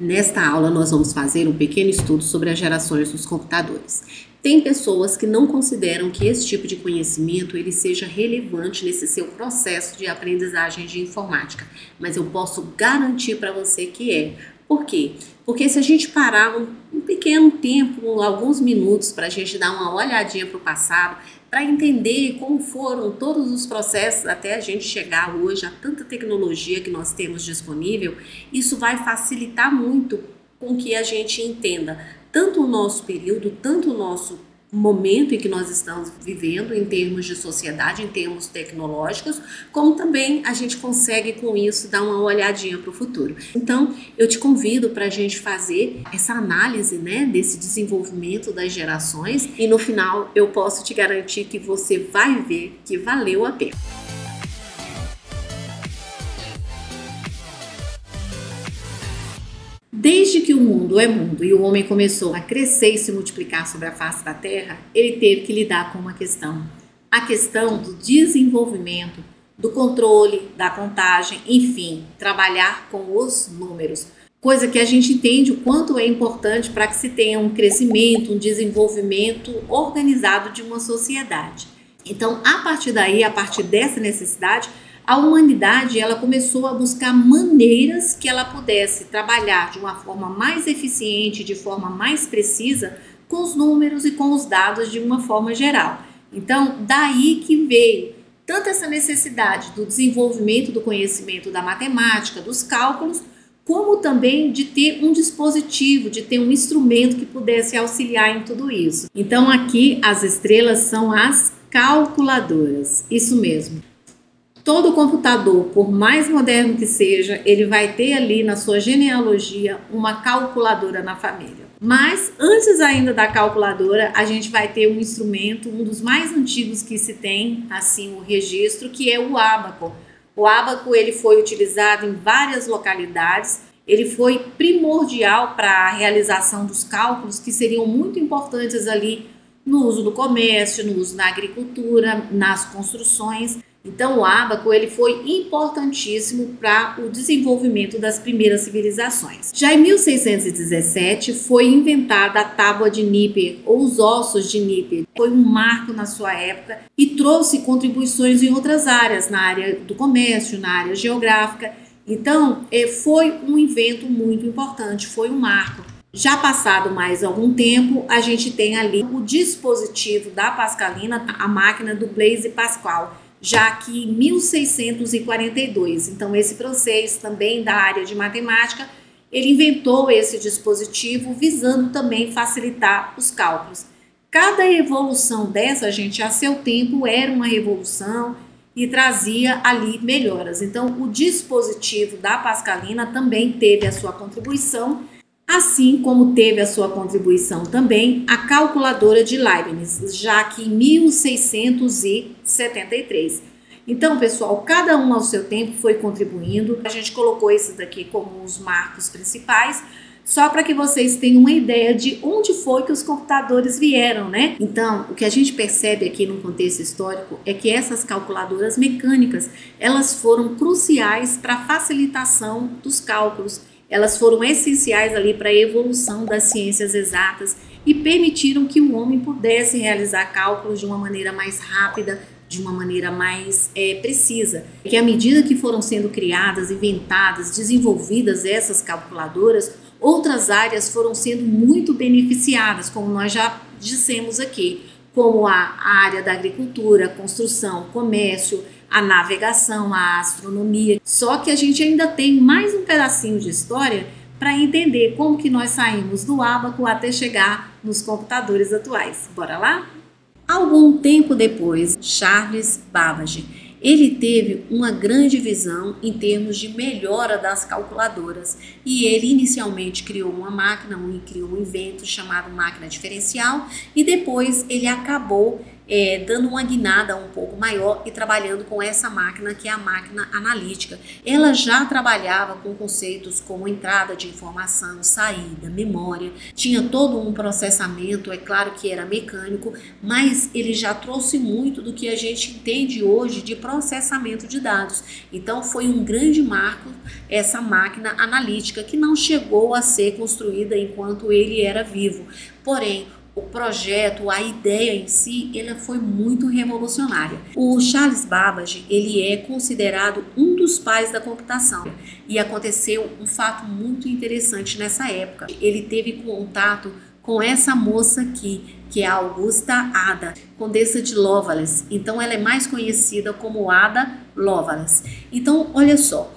Nesta aula, nós vamos fazer um pequeno estudo sobre as gerações dos computadores. Tem pessoas que não consideram que esse tipo de conhecimento ele seja relevante nesse seu processo de aprendizagem de informática, mas eu posso garantir para você que é. Por quê? Porque se a gente parar um pequeno tempo, alguns minutos, para a gente dar uma olhadinha para o passado, para entender como foram todos os processos até a gente chegar hoje a tanta tecnologia que nós temos disponível, isso vai facilitar muito com que a gente entenda tanto o nosso período, tanto o nosso momento em que nós estamos vivendo em termos de sociedade, em termos tecnológicos, como também a gente consegue com isso dar uma olhadinha para o futuro. Então, eu te convido para a gente fazer essa análise, desse desenvolvimento das gerações e no final eu posso te garantir que você vai ver que valeu a pena. Desde que o mundo é mundo e o homem começou a crescer e se multiplicar sobre a face da Terra, ele teve que lidar com uma questão. A questão do desenvolvimento, do controle, da contagem, enfim, trabalhar com os números. Coisa que a gente entende o quanto é importante para que se tenha um crescimento, um desenvolvimento organizado de uma sociedade. Então, a partir daí, a partir dessa necessidade, a humanidade ela começou a buscar maneiras que ela pudesse trabalhar de uma forma mais eficiente, de forma mais precisa, com os números e com os dados de uma forma geral. Então, daí que veio tanto essa necessidade do desenvolvimento do conhecimento da matemática, dos cálculos, como também de ter um dispositivo, de ter um instrumento que pudesse auxiliar em tudo isso. Então, aqui as estrelas são as calculadoras, isso mesmo. Todo computador, por mais moderno que seja, ele vai ter ali na sua genealogia uma calculadora na família. Mas antes ainda da calculadora, a gente vai ter um instrumento, um dos mais antigos que se tem, assim, o registro, que é o ábaco. O ábaco ele foi utilizado em várias localidades, ele foi primordial para a realização dos cálculos que seriam muito importantes ali no uso do comércio, no uso da agricultura, nas construções. Então o ábaco ele foi importantíssimo para o desenvolvimento das primeiras civilizações. Já em 1617 foi inventada a tábua de Nippur, ou os ossos de Nippur. Foi um marco na sua época e trouxe contribuições em outras áreas, na área do comércio, na área geográfica. Então foi um invento muito importante, foi um marco. Já passado mais algum tempo, a gente tem ali o dispositivo da Pascalina, a máquina do Blaise Pascal, já que em 1642. Então, esse francês, também da área de matemática, ele inventou esse dispositivo visando também facilitar os cálculos. Cada evolução dessa, gente, a seu tempo, era uma revolução e trazia ali melhoras. Então, o dispositivo da Pascalina também teve a sua contribuição, assim como teve a sua contribuição também a calculadora de Leibniz, já que em 1673. Então, pessoal, cada um ao seu tempo foi contribuindo. A gente colocou esses daqui como os marcos principais, só para que vocês tenham uma ideia de onde foi que os computadores vieram, Então, o que a gente percebe aqui no contexto histórico é que essas calculadoras mecânicas, elas foram cruciais para a facilitação dos cálculos. Elas foram essenciais ali para a evolução das ciências exatas e permitiram que o homem pudesse realizar cálculos de uma maneira mais rápida, de uma maneira mais precisa. Que à medida que foram sendo criadas, inventadas, desenvolvidas essas calculadoras, outras áreas foram sendo muito beneficiadas, como nós já dissemos aqui, como a área da agricultura, construção, comércio, a navegação, a astronomia. Só que a gente ainda tem mais um pedacinho de história para entender como que nós saímos do ábaco até chegar nos computadores atuais. Bora lá? Algum tempo depois, Charles Babbage, ele teve uma grande visão em termos de melhora das calculadoras e ele inicialmente criou uma máquina, criou um invento chamado máquina diferencial e depois ele acabou dando uma guinada um pouco maior e trabalhando com essa máquina que é a máquina analítica. Ela já trabalhava com conceitos como entrada de informação, saída, memória, tinha todo um processamento, é claro que era mecânico, mas ele já trouxe muito do que a gente entende hoje de processamento de dados. Então foi um grande marco essa máquina analítica que não chegou a ser construída enquanto ele era vivo. Porém, o projeto, a ideia em si, ela foi muito revolucionária. O Charles Babbage, ele é considerado um dos pais da computação. E aconteceu um fato muito interessante nessa época. Ele teve contato com essa moça aqui, que é a Augusta Ada, Condessa de Lovelace. Então ela é mais conhecida como Ada Lovelace. Então, olha só,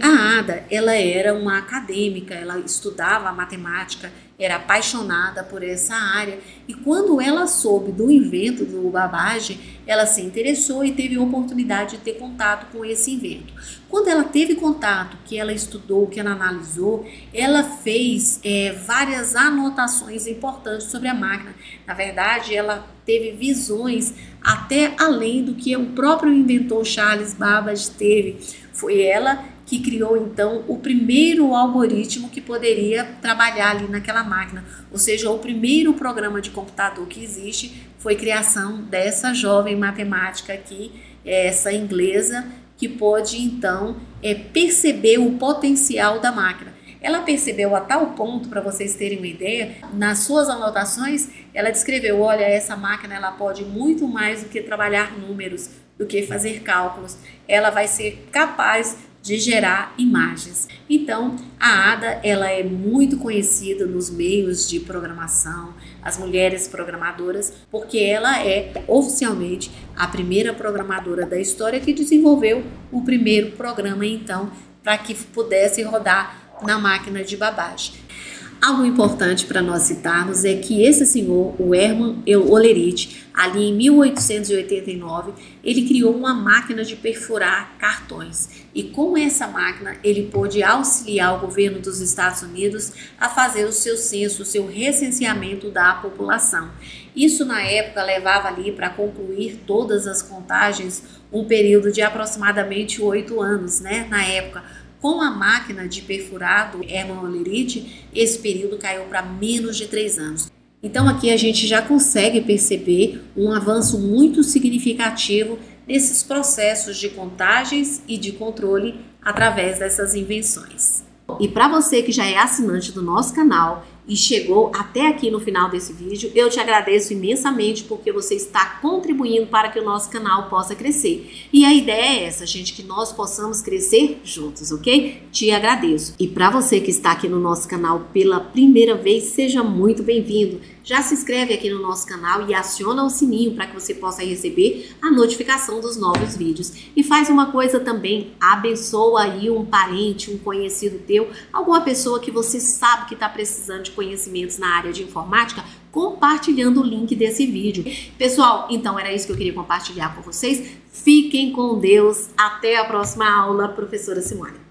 a Ada, ela era uma acadêmica, ela estudava matemática, era apaixonada por essa área, e quando ela soube do invento do Babbage, ela se interessou e teve a oportunidade de ter contato com esse invento. Quando ela teve contato, que ela estudou, que ela analisou, ela fez várias anotações importantes sobre a máquina. Na verdade, ela teve visões até além do que o próprio inventor Charles Babbage teve. Foi ela que criou então o primeiro algoritmo que poderia trabalhar ali naquela máquina, ou seja, o primeiro programa de computador que existe foi criação dessa jovem matemática aqui, essa inglesa, que pôde então perceber o potencial da máquina. Ela percebeu a tal ponto, para vocês terem uma ideia, nas suas anotações, ela descreveu, olha, essa máquina ela pode muito mais do que trabalhar números, do que fazer cálculos, ela vai ser capaz de gerar imagens. Então, a Ada, ela é muito conhecida nos meios de programação, as mulheres programadoras, porque ela é oficialmente a primeira programadora da história que desenvolveu o primeiro programa, então, para que pudesse rodar na máquina de Babbage. Algo importante para nós citarmos é que esse senhor, o Hermann Hollerith, ali em 1889, ele criou uma máquina de perfurar cartões. E com essa máquina, ele pôde auxiliar o governo dos Estados Unidos a fazer o seu censo, o seu recenseamento da população. Isso, na época, levava ali para concluir todas as contagens um período de aproximadamente 8 anos, né, na época. Com a máquina de perfurado Hermann Hollerith, esse período caiu para menos de 3 anos. Então aqui a gente já consegue perceber um avanço muito significativo nesses processos de contagens e de controle através dessas invenções. E para você que já é assinante do nosso canal e chegou até aqui no final desse vídeo, eu te agradeço imensamente porque você está contribuindo para que o nosso canal possa crescer. E a ideia é essa, gente, que nós possamos crescer juntos, ok? Te agradeço. E para você que está aqui no nosso canal pela primeira vez, seja muito bem-vindo. Já se inscreve aqui no nosso canal e aciona o sininho para que você possa receber a notificação dos novos vídeos. E faz uma coisa também, abençoa aí um parente, um conhecido teu, alguma pessoa que você sabe que está precisando de conhecimentos na área de informática, compartilhando o link desse vídeo. Pessoal, então era isso que eu queria compartilhar com vocês. Fiquem com Deus. Até a próxima aula, professora Simone.